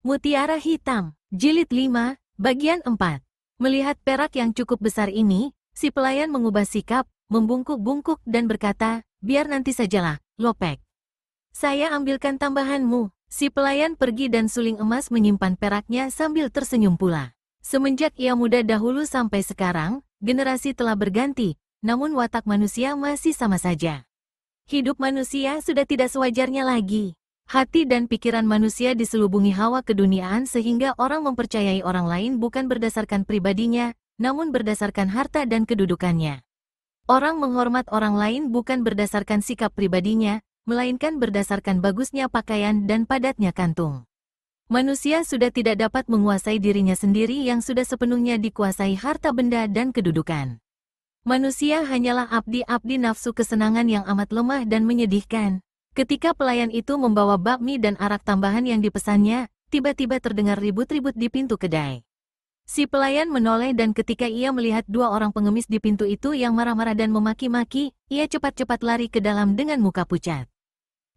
Mutiara Hitam, Jilid 5, Bagian 4. Melihat perak yang cukup besar ini, si pelayan mengubah sikap, membungkuk-bungkuk dan berkata, biar nanti sajalah, Lopek. Saya ambilkan tambahanmu. Si pelayan pergi dan suling emas menyimpan peraknya sambil tersenyum pula. Semenjak ia muda dahulu sampai sekarang, generasi telah berganti, namun watak manusia masih sama saja. Hidup manusia sudah tidak sewajarnya lagi. Hati dan pikiran manusia diselubungi hawa keduniaan sehingga orang mempercayai orang lain bukan berdasarkan pribadinya, namun berdasarkan harta dan kedudukannya. Orang menghormat orang lain bukan berdasarkan sikap pribadinya, melainkan berdasarkan bagusnya pakaian dan padatnya kantung. Manusia sudah tidak dapat menguasai dirinya sendiri yang sudah sepenuhnya dikuasai harta benda dan kedudukan. Manusia hanyalah abdi-abdi nafsu kesenangan yang amat lemah dan menyedihkan. Ketika pelayan itu membawa bakmi dan arak tambahan yang dipesannya, tiba-tiba terdengar ribut-ribut di pintu kedai. Si pelayan menoleh dan ketika ia melihat dua orang pengemis di pintu itu yang marah-marah dan memaki-maki, ia cepat-cepat lari ke dalam dengan muka pucat.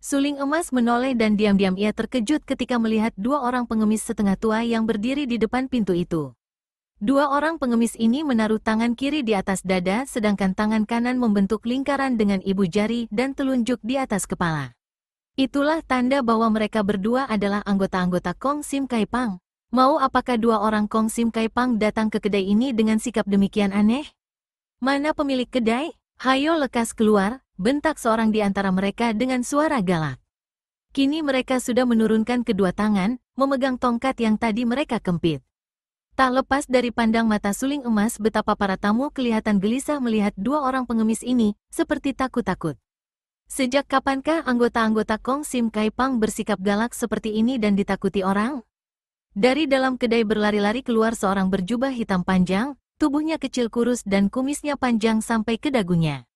Suling emas menoleh dan diam-diam ia terkejut ketika melihat dua orang pengemis setengah tua yang berdiri di depan pintu itu. Dua orang pengemis ini menaruh tangan kiri di atas dada sedangkan tangan kanan membentuk lingkaran dengan ibu jari dan telunjuk di atas kepala. Itulah tanda bahwa mereka berdua adalah anggota-anggota Kong Sim Kai Pang. Mau apakah dua orang Kong Sim Kai Pang datang ke kedai ini dengan sikap demikian aneh? Mana pemilik kedai? Hayo lekas keluar, bentak seorang di antara mereka dengan suara galak. Kini mereka sudah menurunkan kedua tangan, memegang tongkat yang tadi mereka kempit. Tak lepas dari pandang mata suling emas betapa para tamu kelihatan gelisah melihat dua orang pengemis ini, seperti takut-takut. Sejak kapankah anggota-anggota Kong Sim Kai Pang bersikap galak seperti ini dan ditakuti orang? Dari dalam kedai berlari-lari keluar seorang berjubah hitam panjang, tubuhnya kecil kurus dan kumisnya panjang sampai ke dagunya.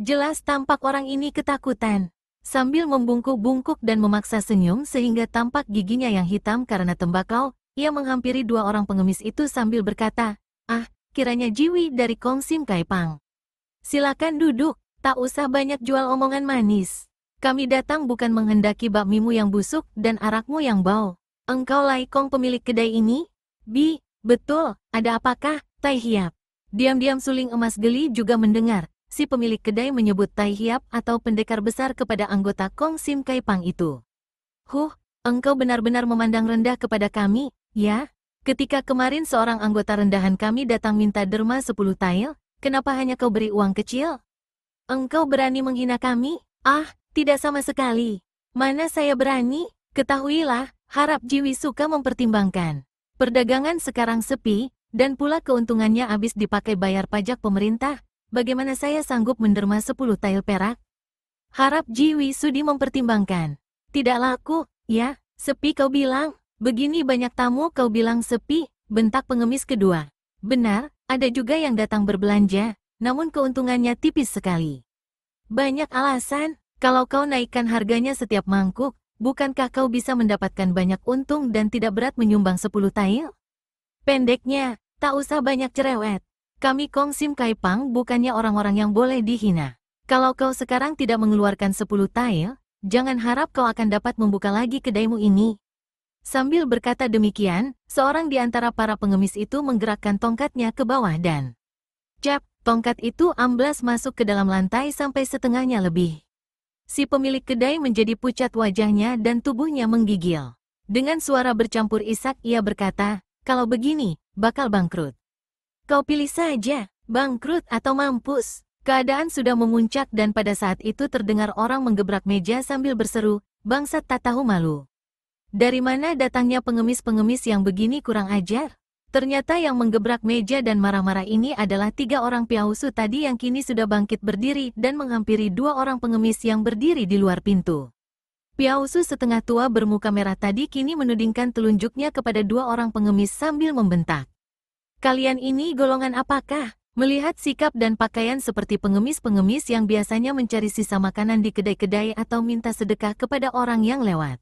Jelas tampak orang ini ketakutan. Sambil membungkuk-bungkuk dan memaksa senyum sehingga tampak giginya yang hitam karena tembakau, ia menghampiri dua orang pengemis itu sambil berkata, kiranya Jiwi dari Kong Sim Kai Pang. Silakan duduk, tak usah banyak jual omongan manis. Kami datang bukan menghendaki bakmimu yang busuk dan arakmu yang bau. Engkau Lai Kong pemilik kedai ini? Betul, ada apakah, Tai Hiap? Diam-diam suling emas geli juga mendengar, si pemilik kedai menyebut Tai Hiap atau pendekar besar kepada anggota Kong Sim Kai Pang itu. Engkau benar-benar memandang rendah kepada kami, ya? Ketika kemarin seorang anggota rendahan kami datang minta derma 10 tael, kenapa hanya kau beri uang kecil? Engkau berani menghina kami? Tidak sama sekali. Mana saya berani? Ketahuilah, harap Jiwi suka mempertimbangkan. Perdagangan sekarang sepi, dan pula keuntungannya habis dipakai bayar pajak pemerintah. Bagaimana saya sanggup menderma 10 tael perak? Harap Jiwi sudi mempertimbangkan. Tidak laku, ya? Sepi kau bilang? Begini banyak tamu kau bilang sepi, bentak pengemis kedua. Benar, ada juga yang datang berbelanja, namun keuntungannya tipis sekali. Banyak alasan, kalau kau naikkan harganya setiap mangkuk, bukankah kau bisa mendapatkan banyak untung dan tidak berat menyumbang 10 tael? Pendeknya, tak usah banyak cerewet. Kami Kong Sim Kai Pang bukannya orang-orang yang boleh dihina. Kalau kau sekarang tidak mengeluarkan 10 tael, jangan harap kau akan dapat membuka lagi kedaimu ini. Sambil berkata demikian, seorang di antara para pengemis itu menggerakkan tongkatnya ke bawah dan tongkat itu amblas masuk ke dalam lantai sampai setengahnya lebih. Si pemilik kedai menjadi pucat wajahnya dan tubuhnya menggigil. Dengan suara bercampur isak ia berkata, kalau begini, bakal bangkrut. Kau pilih saja, bangkrut atau mampus. Keadaan sudah memuncak dan pada saat itu terdengar orang menggebrak meja sambil berseru, bangsat tak tahu malu. Dari mana datangnya pengemis-pengemis yang begini kurang ajar? Ternyata yang menggebrak meja dan marah-marah ini adalah 3 orang piausu tadi yang kini sudah bangkit berdiri dan menghampiri 2 orang pengemis yang berdiri di luar pintu. Piausu setengah tua bermuka merah tadi kini menudingkan telunjuknya kepada 2 orang pengemis sambil membentak. Kalian ini golongan apakah? Melihat sikap dan pakaian seperti pengemis-pengemis yang biasanya mencari sisa makanan di kedai-kedai atau minta sedekah kepada orang yang lewat.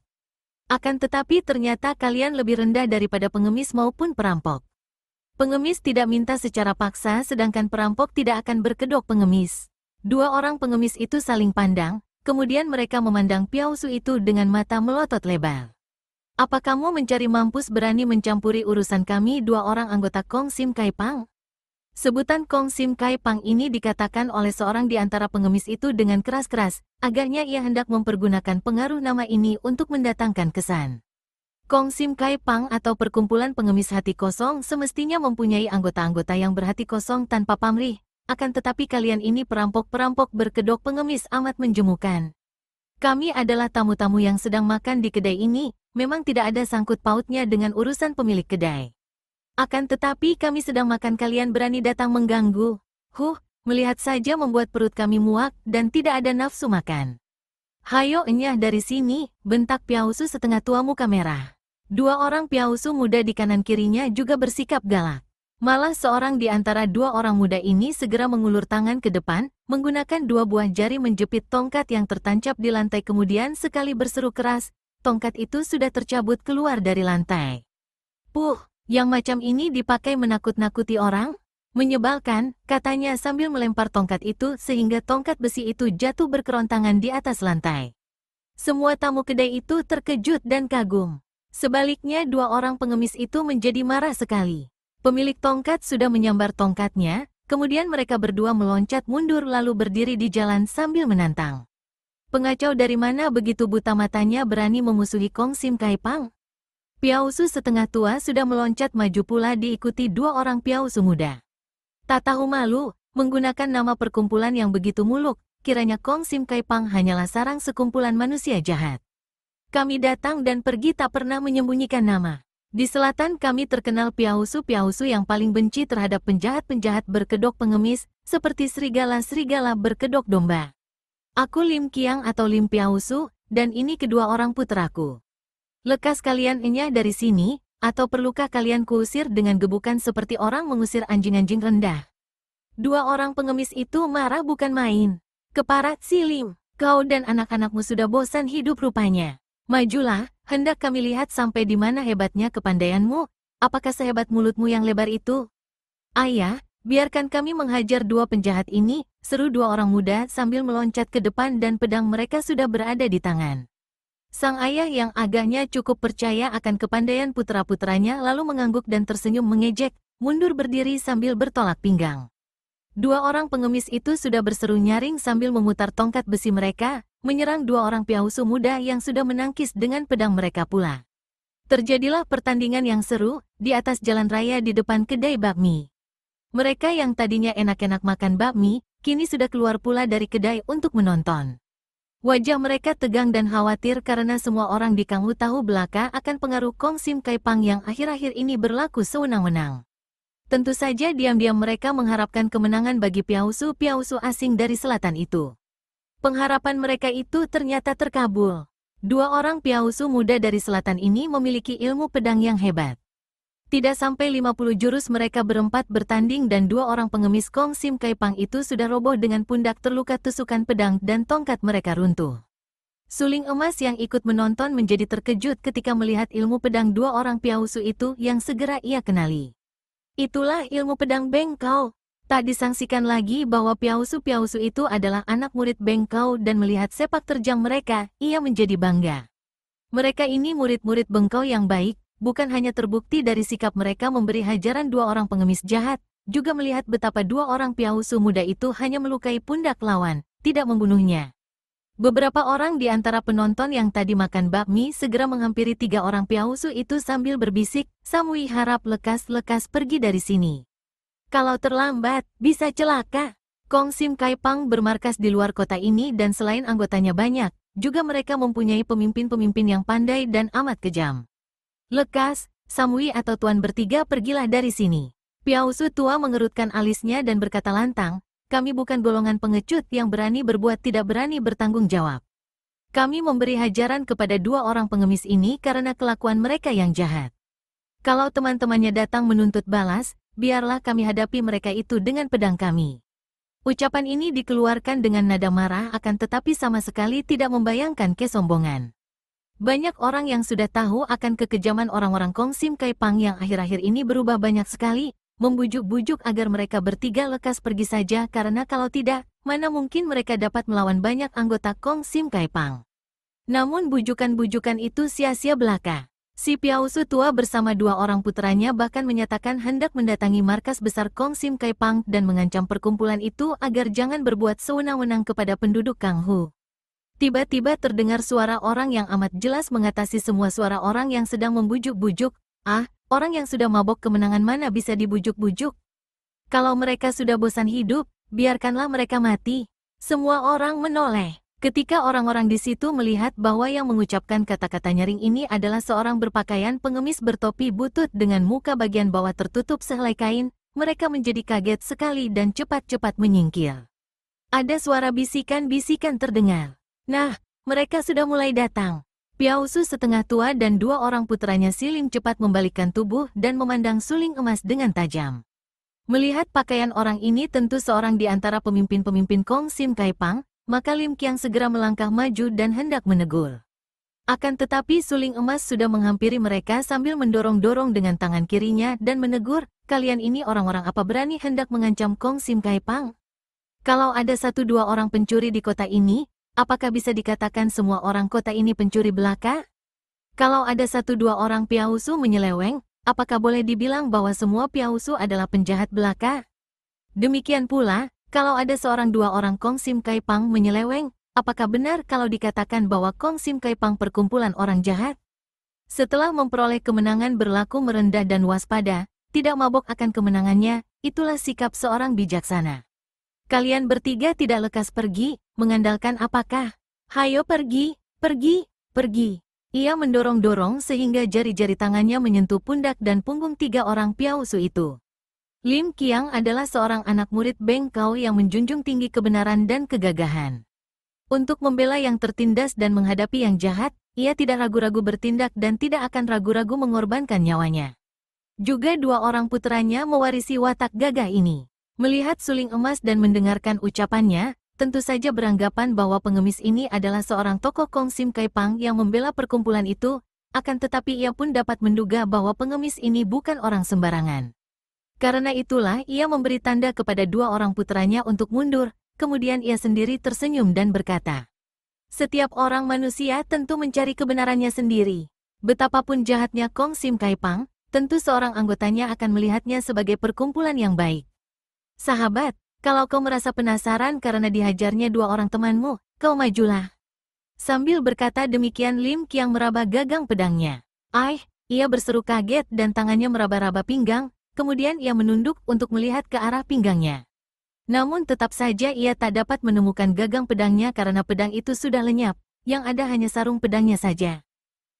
Akan tetapi ternyata kalian lebih rendah daripada pengemis maupun perampok. Pengemis tidak minta secara paksa sedangkan perampok tidak akan berkedok pengemis. 2 orang pengemis itu saling pandang, kemudian mereka memandang piausu itu dengan mata melotot lebar. Apa kamu mencari mampus berani mencampuri urusan kami dua orang anggota Kong Sim Kai Pang? Sebutan Kong Sim Kai Pang ini dikatakan oleh seorang di antara pengemis itu dengan keras-keras, agaknya ia hendak mempergunakan pengaruh nama ini untuk mendatangkan kesan. Kong Sim Kai Pang atau perkumpulan pengemis hati kosong semestinya mempunyai anggota-anggota yang berhati kosong tanpa pamrih, akan tetapi kalian ini perampok-perampok berkedok pengemis amat menjemukan. Kami adalah tamu-tamu yang sedang makan di kedai ini, memang tidak ada sangkut pautnya dengan urusan pemilik kedai. Akan tetapi kami sedang makan kalian berani datang mengganggu. Melihat saja membuat perut kami muak dan tidak ada nafsu makan. Hayo enyah dari sini, bentak Piausu setengah tua muka merah. Dua orang Piausu muda di kanan kirinya juga bersikap galak. Malah seorang di antara dua orang muda ini segera mengulur tangan ke depan, menggunakan dua buah jari menjepit tongkat yang tertancap di lantai kemudian sekali berseru keras, tongkat itu sudah tercabut keluar dari lantai. Yang macam ini dipakai menakut-nakuti orang? Menyebalkan, katanya sambil melempar tongkat itu sehingga tongkat besi itu jatuh berkerontangan di atas lantai. Semua tamu kedai itu terkejut dan kagum. Sebaliknya dua orang pengemis itu menjadi marah sekali. Pemilik tongkat sudah menyambar tongkatnya, kemudian mereka berdua meloncat mundur lalu berdiri di jalan sambil menantang. Pengacau dari mana begitu buta matanya berani memusuhi Kong Sim Kai Pang? Piausu setengah tua sudah meloncat maju pula diikuti dua orang Piausu muda. Tak tahu malu, menggunakan nama perkumpulan yang begitu muluk, kiranya Kong Sim Kai Pang hanyalah sarang sekumpulan manusia jahat. Kami datang dan pergi tak pernah menyembunyikan nama. Di selatan kami terkenal Piausu-Piausu yang paling benci terhadap penjahat-penjahat berkedok pengemis, seperti serigala-serigala berkedok domba. Aku Lim Qiang atau Lim Piausu, dan ini kedua orang putraku. Lekas kalian enyah dari sini, atau perlukah kalian kuusir dengan gebukan seperti orang mengusir anjing-anjing rendah? Dua orang pengemis itu marah bukan main. Keparat si Lim, kau dan anak-anakmu sudah bosan hidup rupanya. Majulah, hendak kami lihat sampai di mana hebatnya kepandaianmu, apakah sehebat mulutmu yang lebar itu? Ayah, biarkan kami menghajar dua penjahat ini, seru dua orang muda sambil meloncat ke depan dan pedang mereka sudah berada di tangan. Sang ayah yang agaknya cukup percaya akan kepandaian putra-putranya lalu mengangguk dan tersenyum mengejek, mundur berdiri sambil bertolak pinggang. Dua orang pengemis itu sudah berseru nyaring sambil memutar tongkat besi mereka, menyerang dua orang Piausu muda yang sudah menangkis dengan pedang mereka pula. Terjadilah pertandingan yang seru, di atas jalan raya di depan kedai bakmi. Mereka yang tadinya enak-enak makan bakmi, kini sudah keluar pula dari kedai untuk menonton. Wajah mereka tegang dan khawatir karena semua orang di Kanghu tahu belaka akan pengaruh Kong Sim Kai Pang yang akhir-akhir ini berlaku sewenang-wenang. Tentu saja diam-diam mereka mengharapkan kemenangan bagi Piausu-Piausu asing dari selatan itu. Pengharapan mereka itu ternyata terkabul. Dua orang Piausu muda dari selatan ini memiliki ilmu pedang yang hebat. Tidak sampai 50 jurus mereka berempat bertanding dan dua orang pengemis Kong Sim Kai Pang itu sudah roboh dengan pundak terluka tusukan pedang dan tongkat mereka runtuh. Suling emas yang ikut menonton menjadi terkejut ketika melihat ilmu pedang dua orang Piausu itu yang segera ia kenali. Itulah ilmu pedang Beng Kau. Tak disangsikan lagi bahwa Piausu-Piausu itu adalah anak murid Beng Kau dan melihat sepak terjang mereka, ia menjadi bangga. Mereka ini murid-murid Beng Kau yang baik, bukan hanya terbukti dari sikap mereka memberi hajaran dua orang pengemis jahat, juga melihat betapa dua orang Piausu muda itu hanya melukai pundak lawan, tidak membunuhnya. Beberapa orang di antara penonton yang tadi makan bakmi segera menghampiri tiga orang Piausu itu sambil berbisik, Samui harap lekas-lekas pergi dari sini. Kalau terlambat, bisa celaka. Kong Sim Kai Pang bermarkas di luar kota ini dan selain anggotanya banyak, juga mereka mempunyai pemimpin-pemimpin yang pandai dan amat kejam. Lekas, Samui atau Tuan bertiga pergilah dari sini. Piausu tua mengerutkan alisnya dan berkata lantang, kami bukan golongan pengecut yang berani berbuat tidak berani bertanggung jawab. Kami memberi hajaran kepada dua orang pengemis ini karena kelakuan mereka yang jahat. Kalau teman-temannya datang menuntut balas, biarlah kami hadapi mereka itu dengan pedang kami. Ucapan ini dikeluarkan dengan nada marah akan tetapi sama sekali tidak membayangkan kesombongan. Banyak orang yang sudah tahu akan kekejaman orang-orang Kong Sim Kai Pang yang akhir-akhir ini berubah banyak sekali, membujuk-bujuk agar mereka bertiga lekas pergi saja karena kalau tidak, mana mungkin mereka dapat melawan banyak anggota Kong Sim Kai Pang. Namun bujukan-bujukan itu sia-sia belaka. Si Piausu tua bersama dua orang puteranya bahkan menyatakan hendak mendatangi markas besar Kong Sim Kai Pang dan mengancam perkumpulan itu agar jangan berbuat sewenang-wenang kepada penduduk Kanghu. Tiba-tiba terdengar suara orang yang amat jelas mengatasi semua suara orang yang sedang membujuk-bujuk. Orang yang sudah mabok kemenangan mana bisa dibujuk-bujuk? Kalau mereka sudah bosan hidup, biarkanlah mereka mati. Semua orang menoleh. Ketika orang-orang di situ melihat bahwa yang mengucapkan kata-kata nyaring ini adalah seorang berpakaian pengemis bertopi butut dengan muka bagian bawah tertutup sehelai kain, mereka menjadi kaget sekali dan cepat-cepat menyingkir. Ada suara bisikan-bisikan terdengar. Nah, mereka sudah mulai datang. Piausu setengah tua dan dua orang puteranya Silim cepat membalikkan tubuh dan memandang suling emas dengan tajam. Melihat pakaian orang ini tentu seorang di antara pemimpin-pemimpin Kong Sim Kai Pang, maka Lim Qiang segera melangkah maju dan hendak menegur. Akan tetapi suling emas sudah menghampiri mereka sambil mendorong-dorong dengan tangan kirinya dan menegur, "Kalian ini orang-orang apa berani hendak mengancam Kong Sim Kai Pang? Kalau ada satu dua orang pencuri di kota ini, apakah bisa dikatakan semua orang kota ini pencuri belaka? Kalau ada satu dua orang Piausu menyeleweng, apakah boleh dibilang bahwa semua Piausu adalah penjahat belaka? Demikian pula, kalau ada seorang dua orang Kong Sim Kai Pang menyeleweng, apakah benar kalau dikatakan bahwa Kong Sim Kai Pang perkumpulan orang jahat?" Setelah memperoleh kemenangan berlaku merendah dan waspada, tidak mabok akan kemenangannya, itulah sikap seorang bijaksana. Kalian bertiga tidak lekas pergi, mengandalkan apakah? Hayo pergi, pergi, pergi. Ia mendorong-dorong sehingga jari-jari tangannya menyentuh pundak dan punggung tiga orang Piausu itu. Lim Qiang adalah seorang anak murid Beng Kao yang menjunjung tinggi kebenaran dan kegagahan. Untuk membela yang tertindas dan menghadapi yang jahat, ia tidak ragu-ragu bertindak dan tidak akan ragu-ragu mengorbankan nyawanya. Juga dua orang puteranya mewarisi watak gagah ini. Melihat suling emas dan mendengarkan ucapannya, tentu saja beranggapan bahwa pengemis ini adalah seorang tokoh Kong Sim Kai Pang yang membela perkumpulan itu, akan tetapi ia pun dapat menduga bahwa pengemis ini bukan orang sembarangan. Karena itulah ia memberi tanda kepada dua orang puteranya untuk mundur, kemudian ia sendiri tersenyum dan berkata, "Setiap orang manusia tentu mencari kebenarannya sendiri. Betapapun jahatnya Kong Sim Kai Pang, tentu seorang anggotanya akan melihatnya sebagai perkumpulan yang baik. Sahabat, kalau kau merasa penasaran karena dihajarnya dua orang temanmu, kau majulah." Sambil berkata demikian Lim Qiang meraba gagang pedangnya. Ia berseru kaget dan tangannya meraba-raba pinggang. Kemudian ia menunduk untuk melihat ke arah pinggangnya. Namun tetap saja ia tak dapat menemukan gagang pedangnya karena pedang itu sudah lenyap, yang ada hanya sarung pedangnya saja.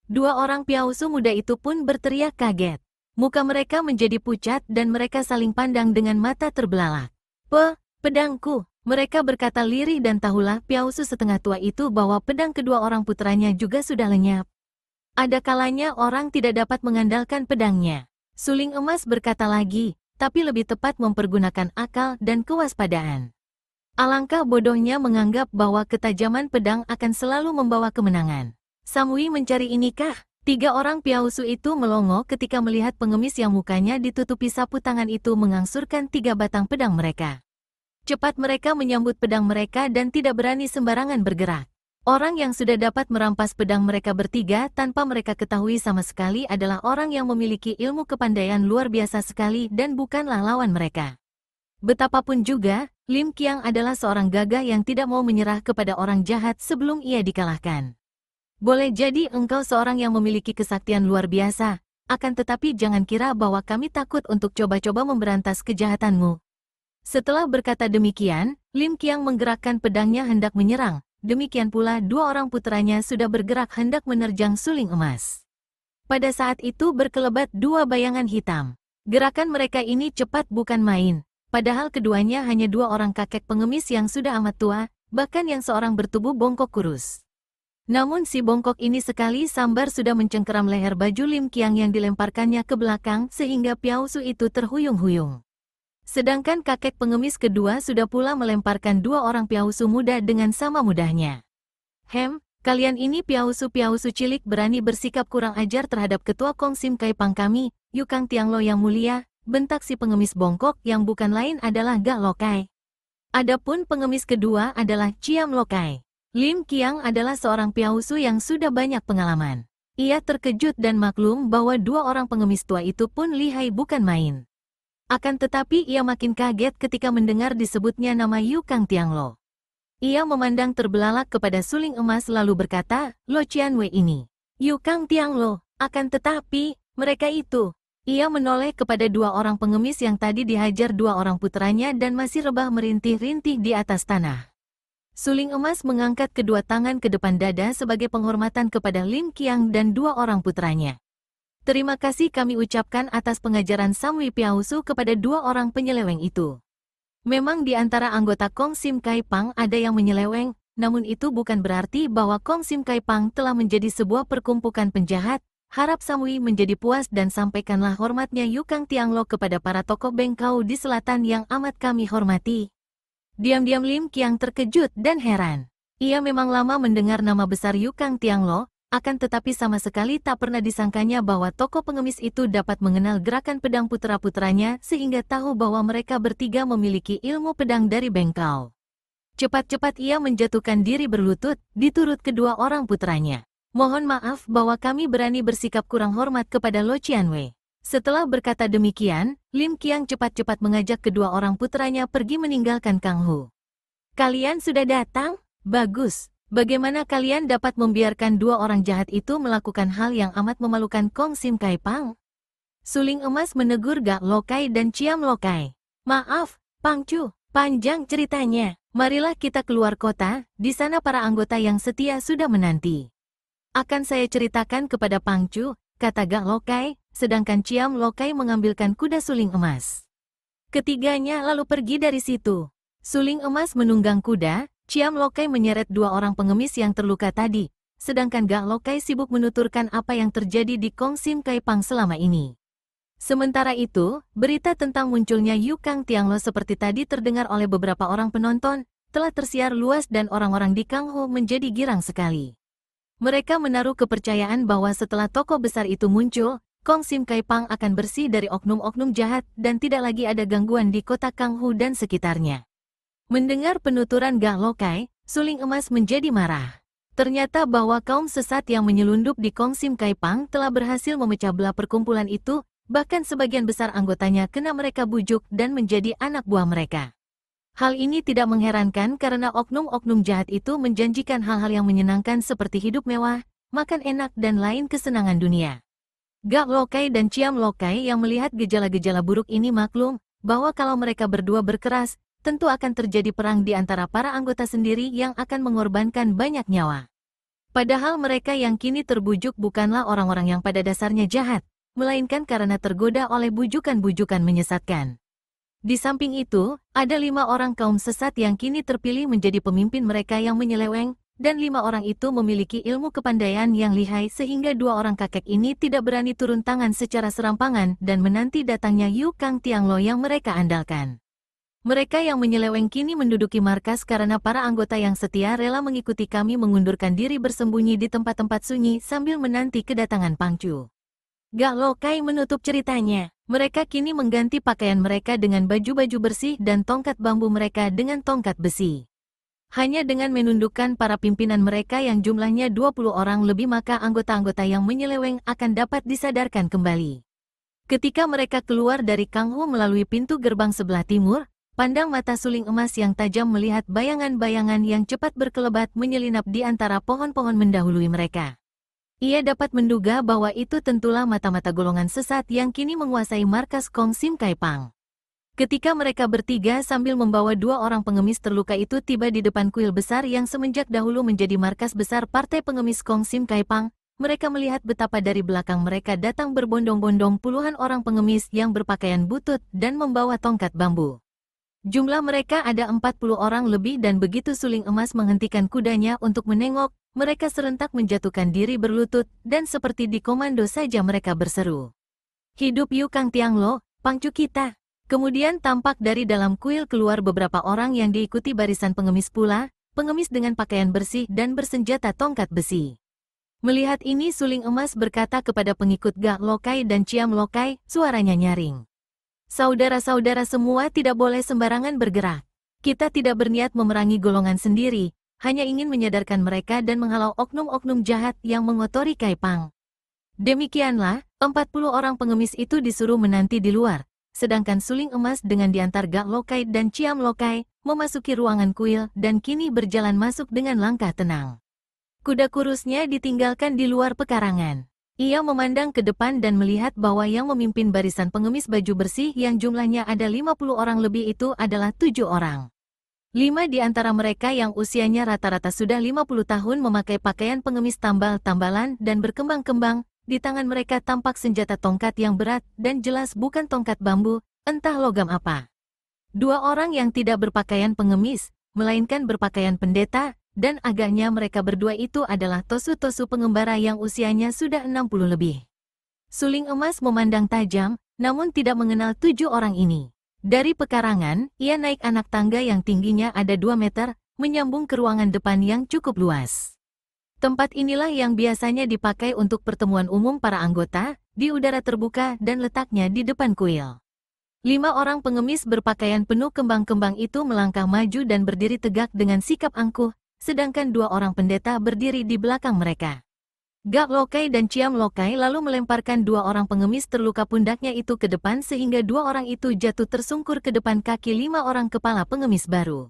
Dua orang Piausu muda itu pun berteriak kaget. Muka mereka menjadi pucat dan mereka saling pandang dengan mata terbelalak. Pedangku!" Mereka berkata lirih dan tahulah Piausu setengah tua itu bahwa pedang kedua orang putranya juga sudah lenyap. Ada kalanya orang tidak dapat mengandalkan pedangnya. Suling emas berkata lagi, tapi lebih tepat mempergunakan akal dan kewaspadaan. Alangkah bodohnya menganggap bahwa ketajaman pedang akan selalu membawa kemenangan. "Samui mencari inikah?" Tiga orang Piausu itu melongo ketika melihat pengemis yang mukanya ditutupi sapu tangan itu mengangsurkan tiga batang pedang mereka. Cepat mereka menyambut pedang mereka dan tidak berani sembarangan bergerak. Orang yang sudah dapat merampas pedang mereka bertiga tanpa mereka ketahui sama sekali adalah orang yang memiliki ilmu kepandaian luar biasa sekali dan bukanlah lawan mereka. Betapapun juga, Lim Qiang adalah seorang gagah yang tidak mau menyerah kepada orang jahat sebelum ia dikalahkan. Boleh jadi engkau seorang yang memiliki kesaktian luar biasa, akan tetapi jangan kira bahwa kami takut untuk coba-coba memberantas kejahatanmu. Setelah berkata demikian, Lim Qiang menggerakkan pedangnya hendak menyerang. Demikian pula dua orang puteranya sudah bergerak hendak menerjang suling emas. Pada saat itu berkelebat dua bayangan hitam. Gerakan mereka ini cepat bukan main, padahal keduanya hanya dua orang kakek pengemis yang sudah amat tua, bahkan yang seorang bertubuh bongkok kurus. Namun si bongkok ini sekali sambar sudah mencengkeram leher baju Lim Qiang yang dilemparkannya ke belakang sehingga Piausu itu terhuyung-huyung. Sedangkan kakek pengemis kedua sudah pula melemparkan dua orang Piausu muda dengan sama mudahnya. Kalian ini Piausu-Piausu cilik berani bersikap kurang ajar terhadap ketua Kong Sim Kai Pang kami, Yukang Tianglo yang mulia, bentak si pengemis bongkok yang bukan lain adalah Gak Lokai. Adapun pengemis kedua adalah Ciam Lokai. Lim Qiang adalah seorang Piausu yang sudah banyak pengalaman. Ia terkejut dan maklum bahwa dua orang pengemis tua itu pun lihai bukan main. Akan tetapi ia makin kaget ketika mendengar disebutnya nama Yu Kang Tianglo. Ia memandang terbelalak kepada suling emas lalu berkata, Lo Qianwei ini. Yu Kang Tianglo, akan tetapi, mereka itu. Ia menoleh kepada dua orang pengemis yang tadi dihajar dua orang putranya dan masih rebah merintih-rintih di atas tanah. Suling emas mengangkat kedua tangan ke depan dada sebagai penghormatan kepada Lim Qiang dan dua orang putranya. Terima kasih kami ucapkan atas pengajaran Samwi Piausu kepada dua orang penyeleweng itu. Memang di antara anggota Kong Sim Kai Pang ada yang menyeleweng, namun itu bukan berarti bahwa Kong Sim Kai Pang telah menjadi sebuah perkumpulan penjahat. Harap Samwi menjadi puas dan sampaikanlah hormatnya Yu Kang Tianglo kepada para tokoh bengkau di selatan yang amat kami hormati. Diam-diam Lim Qiang terkejut dan heran. Ia memang lama mendengar nama besar Yu Kang Tianglo, akan tetapi sama sekali tak pernah disangkanya bahwa tokoh pengemis itu dapat mengenal gerakan pedang putra-putranya sehingga tahu bahwa mereka bertiga memiliki ilmu pedang dari bengkau. Cepat-cepat ia menjatuhkan diri berlutut, diturut kedua orang putranya. Mohon maaf bahwa kami berani bersikap kurang hormat kepada Lo Qianwei. Setelah berkata demikian, Lim Qiang cepat-cepat mengajak kedua orang putranya pergi meninggalkan Kang Hu. Kalian sudah datang? Bagus. Bagaimana kalian dapat membiarkan dua orang jahat itu melakukan hal yang amat memalukan Kong Sim Kai Pang? Suling emas menegur Gak Lokai dan Ciam Lokai. Maaf, Pang Chu, panjang ceritanya. Marilah kita keluar kota, di sana para anggota yang setia sudah menanti. Akan saya ceritakan kepada Pang Chu, kata Gak Lokai, sedangkan Ciam Lokai mengambilkan kuda suling emas. Ketiganya lalu pergi dari situ. Suling emas menunggang kuda, Ciam Lokai menyeret dua orang pengemis yang terluka tadi, sedangkan Gak Lokai sibuk menuturkan apa yang terjadi di Kong Sim Kai Pang selama ini. Sementara itu, berita tentang munculnya Yu Kang Tianglo seperti tadi terdengar oleh beberapa orang penonton, telah tersiar luas dan orang-orang di Kang Ho menjadi girang sekali. Mereka menaruh kepercayaan bahwa setelah tokoh besar itu muncul, Kong Sim Kai Pang akan bersih dari oknum-oknum jahat dan tidak lagi ada gangguan di kota Kang Hu dan sekitarnya. Mendengar penuturan Gak Lokai, suling emas menjadi marah. Ternyata bahwa kaum sesat yang menyelundup di Kong Sim Kai Pang telah berhasil memecah belah perkumpulan itu, bahkan sebagian besar anggotanya kena mereka bujuk dan menjadi anak buah mereka. Hal ini tidak mengherankan karena oknum-oknum jahat itu menjanjikan hal-hal yang menyenangkan seperti hidup mewah, makan enak dan lain kesenangan dunia. Gak Lokai dan Ciam Lokai yang melihat gejala-gejala buruk ini maklum bahwa kalau mereka berdua berkeras, tentu akan terjadi perang di antara para anggota sendiri yang akan mengorbankan banyak nyawa. Padahal mereka yang kini terbujuk bukanlah orang-orang yang pada dasarnya jahat, melainkan karena tergoda oleh bujukan-bujukan menyesatkan. Di samping itu, ada 5 orang kaum sesat yang kini terpilih menjadi pemimpin mereka yang menyeleweng, dan 5 orang itu memiliki ilmu kepandaian yang lihai sehingga 2 orang kakek ini tidak berani turun tangan secara serampangan dan menanti datangnya Yu Kang Tianglo yang mereka andalkan. Mereka yang menyeleweng kini menduduki markas karena para anggota yang setia rela mengikuti kami mengundurkan diri bersembunyi di tempat-tempat sunyi sambil menanti kedatangan Pang Chu. Gak Lokai menutup ceritanya. Mereka kini mengganti pakaian mereka dengan baju-baju bersih dan tongkat bambu mereka dengan tongkat besi. Hanya dengan menundukkan para pimpinan mereka yang jumlahnya 20 orang lebih maka anggota-anggota yang menyeleweng akan dapat disadarkan kembali. Ketika mereka keluar dari Kang Ho melalui pintu gerbang sebelah timur, pandang mata suling emas yang tajam melihat bayangan-bayangan yang cepat berkelebat menyelinap di antara pohon-pohon mendahului mereka. Ia dapat menduga bahwa itu tentulah mata-mata golongan sesat yang kini menguasai markas Kong Sim Kai Pang. Ketika mereka bertiga sambil membawa 2 orang pengemis terluka itu tiba di depan kuil besar yang semenjak dahulu menjadi markas besar partai pengemis Kong Sim Kai Pang, mereka melihat betapa dari belakang mereka datang berbondong-bondong puluhan orang pengemis yang berpakaian butut dan membawa tongkat bambu. Jumlah mereka ada 40 orang lebih dan begitu suling emas menghentikan kudanya untuk menengok, mereka serentak menjatuhkan diri berlutut dan seperti dikomando saja mereka berseru. Hidup Yu Kang Tianglo, Pang Chu kita! Kemudian tampak dari dalam kuil keluar beberapa orang yang diikuti barisan pengemis pula, pengemis dengan pakaian bersih dan bersenjata tongkat besi. Melihat ini suling emas berkata kepada pengikut Gak Lokai dan Ciam Lokai, suaranya nyaring. Saudara-saudara semua tidak boleh sembarangan bergerak. Kita tidak berniat memerangi golongan sendiri, hanya ingin menyadarkan mereka dan menghalau oknum-oknum jahat yang mengotori Kai Pang. Demikianlah, 40 orang pengemis itu disuruh menanti di luar, sedangkan suling emas dengan diantar Gak Lokai dan Ciam Lokai memasuki ruangan kuil dan kini berjalan masuk dengan langkah tenang. Kuda kurusnya ditinggalkan di luar pekarangan. Ia memandang ke depan dan melihat bahwa yang memimpin barisan pengemis baju bersih yang jumlahnya ada 50 orang lebih itu adalah 7 orang. 5 di antara mereka yang usianya rata-rata sudah 50 tahun memakai pakaian pengemis tambal-tambalan dan berkembang-kembang, di tangan mereka tampak senjata tongkat yang berat dan jelas bukan tongkat bambu, entah logam apa. 2 orang yang tidak berpakaian pengemis, melainkan berpakaian pendeta, dan agaknya mereka berdua itu adalah tosu-tosu pengembara yang usianya sudah 60 lebih. Suling emas memandang tajam, namun tidak mengenal 7 orang ini. Dari pekarangan, ia naik anak tangga yang tingginya ada 2 meter, menyambung ke ruangan depan yang cukup luas. Tempat inilah yang biasanya dipakai untuk pertemuan umum para anggota, di udara terbuka dan letaknya di depan kuil. 5 orang pengemis berpakaian penuh kembang-kembang itu melangkah maju dan berdiri tegak dengan sikap angkuh, sedangkan 2 orang pendeta berdiri di belakang mereka. Gak Lokai dan Ciam Lokai lalu melemparkan 2 orang pengemis terluka pundaknya itu ke depan sehingga 2 orang itu jatuh tersungkur ke depan kaki 5 orang kepala pengemis baru.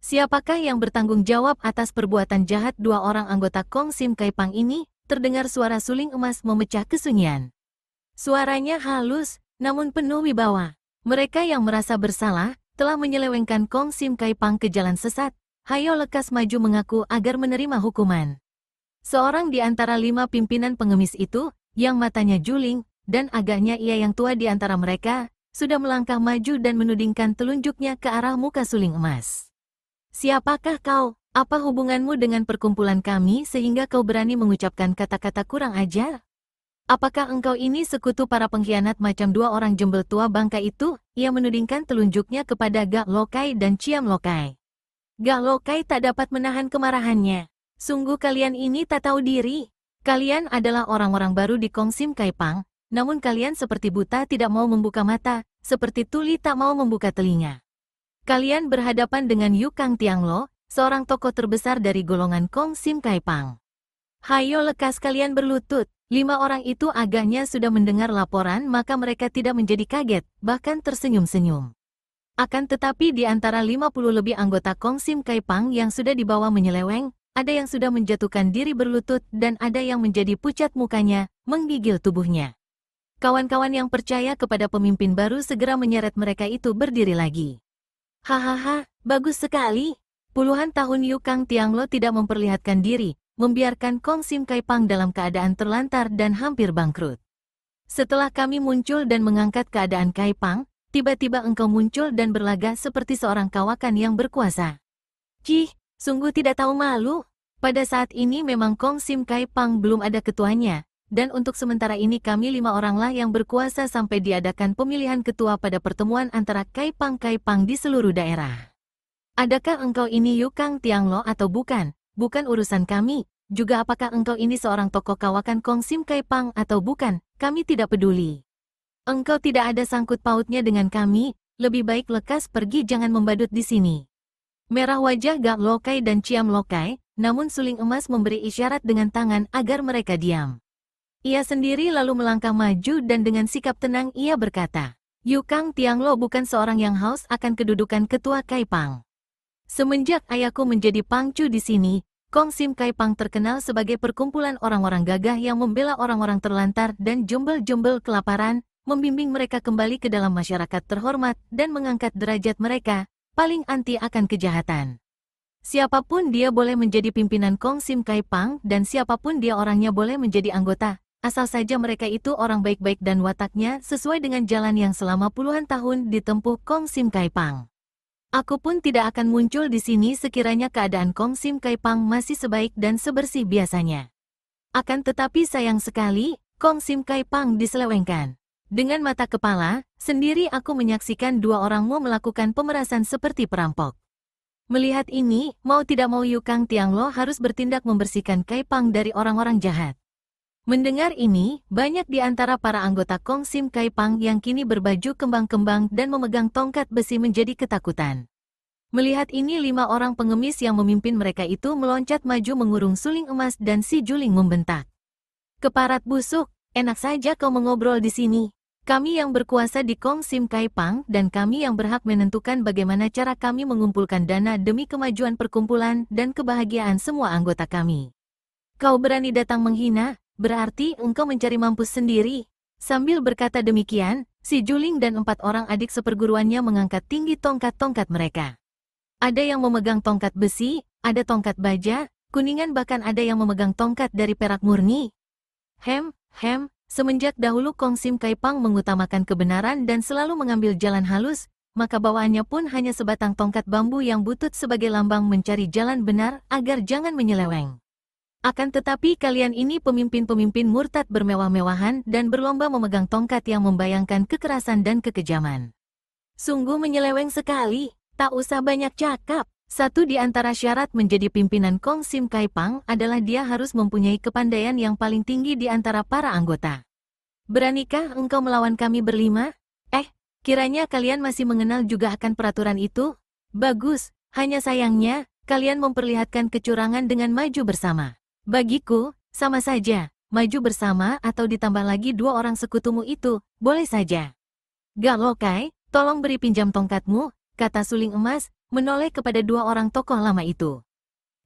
Siapakah yang bertanggung jawab atas perbuatan jahat 2 orang anggota Kong Sim Kai Pang ini? Terdengar suara suling emas memecah kesunyian. Suaranya halus, namun penuh wibawa. Mereka yang merasa bersalah, telah menyelewengkan Kong Sim Kai Pang ke jalan sesat. Hayo lekas maju mengaku agar menerima hukuman. Seorang di antara 5 pimpinan pengemis itu, yang matanya juling, dan agaknya ia yang tua di antara mereka, sudah melangkah maju dan menudingkan telunjuknya ke arah muka suling emas. Siapakah kau? Apa hubunganmu dengan perkumpulan kami sehingga kau berani mengucapkan kata-kata kurang ajar? Apakah engkau ini sekutu para pengkhianat macam 2 orang jembel tua bangka itu? Ia menudingkan telunjuknya kepada Gak Lokai dan Ciam Lokai. Gak Lokai tak dapat menahan kemarahannya. Sungguh kalian ini tak tahu diri. Kalian adalah orang-orang baru di Kong Sim Kai Pang, namun kalian seperti buta tidak mau membuka mata, seperti tuli tak mau membuka telinga. Kalian berhadapan dengan Yu Kang Tianglo, seorang tokoh terbesar dari golongan Kong Sim Kai Pang. Hayo lekas kalian berlutut. 5 orang itu agaknya sudah mendengar laporan maka mereka tidak menjadi kaget, bahkan tersenyum-senyum. Akan tetapi di antara 50 lebih anggota Kong Sim Kai Pang yang sudah dibawa menyeleweng, ada yang sudah menjatuhkan diri berlutut dan ada yang menjadi pucat mukanya, menggigil tubuhnya. Kawan-kawan yang percaya kepada pemimpin baru segera menyeret mereka itu berdiri lagi. Hahaha, bagus sekali. Puluhan tahun Yu Kang Tianglo tidak memperlihatkan diri, membiarkan Kong Sim Kai Pang dalam keadaan terlantar dan hampir bangkrut. Setelah kami muncul dan mengangkat keadaan Kai Pang, tiba-tiba engkau muncul dan berlagak seperti seorang kawakan yang berkuasa. Cih, sungguh tidak tahu malu. Pada saat ini memang Kong Sim Kai Pang belum ada ketuanya, dan untuk sementara ini kami 5 oranglah yang berkuasa sampai diadakan pemilihan ketua pada pertemuan antara Kai Pang di seluruh daerah. Adakah engkau ini Yu Kang Tianglo atau bukan? Bukan urusan kami. Juga apakah engkau ini seorang tokoh kawakan Kong Sim Kai Pang atau bukan? Kami tidak peduli. Engkau tidak ada sangkut pautnya dengan kami, lebih baik lekas pergi jangan membadut di sini. Merah wajah Gak Lokai dan Ciam Lokai, namun suling emas memberi isyarat dengan tangan agar mereka diam. Ia sendiri lalu melangkah maju dan dengan sikap tenang ia berkata, Yu Kang Tianglo bukan seorang yang haus akan kedudukan ketua Kai Pang. Semenjak ayahku menjadi pangcu di sini, Kong Sim Kai Pang terkenal sebagai perkumpulan orang-orang gagah yang membela orang-orang terlantar dan jombel-jombel kelaparan, membimbing mereka kembali ke dalam masyarakat terhormat dan mengangkat derajat mereka, paling anti akan kejahatan. Siapapun dia boleh menjadi pimpinan Kong Sim Kai Pang dan siapapun dia orangnya boleh menjadi anggota, asal saja mereka itu orang baik-baik dan wataknya sesuai dengan jalan yang selama puluhan tahun ditempuh Kong Sim Kai Pang. Aku pun tidak akan muncul di sini sekiranya keadaan Kong Sim Kai Pang masih sebaik dan sebersih biasanya. Akan tetapi sayang sekali, Kong Sim Kai Pang diselewengkan. Dengan mata kepala, sendiri aku menyaksikan 2 orangmu melakukan pemerasan seperti perampok. Melihat ini, mau tidak mau Yu Kang Tianglo harus bertindak membersihkan Kai Pang dari orang-orang jahat. Mendengar ini, banyak di antara para anggota Kong Sim Kai Pang yang kini berbaju kembang-kembang dan memegang tongkat besi menjadi ketakutan. Melihat ini 5 orang pengemis yang memimpin mereka itu meloncat maju mengurung suling emas dan si juling membentak. Keparat busuk, Enak saja kau mengobrol di sini. Kami yang berkuasa di Kong Sim Kai Pang dan kami yang berhak menentukan bagaimana cara kami mengumpulkan dana demi kemajuan perkumpulan dan kebahagiaan semua anggota kami. Kau berani datang menghina, berarti engkau mencari mampus sendiri. Sambil berkata demikian, si Juling dan 4 orang adik seperguruannya mengangkat tinggi tongkat-tongkat mereka. Ada yang memegang tongkat besi, ada tongkat baja, kuningan bahkan ada yang memegang tongkat dari perak murni. Semenjak dahulu Kong Sim Kai Pang mengutamakan kebenaran dan selalu mengambil jalan halus, maka bawaannya pun hanya sebatang tongkat bambu yang butut sebagai lambang mencari jalan benar agar jangan menyeleweng. Akan tetapi kalian ini pemimpin-pemimpin murtad bermewah-mewahan dan berlomba memegang tongkat yang membayangkan kekerasan dan kekejaman. Sungguh menyeleweng sekali, tak usah banyak cakap. Satu di antara syarat menjadi pimpinan Kong Sim Kai Pang adalah dia harus mempunyai kepandaian yang paling tinggi di antara para anggota. Beranikah engkau melawan kami berlima? Kiranya kalian masih mengenal juga akan peraturan itu? Bagus, hanya sayangnya, kalian memperlihatkan kecurangan dengan maju bersama. Bagiku, sama saja, maju bersama atau ditambah lagi 2 orang sekutumu itu, boleh saja. Gak Lokai, tolong beri pinjam tongkatmu, kata suling emas, menoleh kepada 2 orang tokoh lama itu.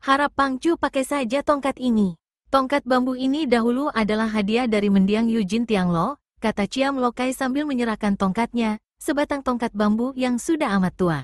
Harap Pangcu pakai saja tongkat ini. Tongkat bambu ini dahulu adalah hadiah dari mendiang Yujin Tianglo, kata Ciam Lokai sambil menyerahkan tongkatnya, sebatang tongkat bambu yang sudah amat tua.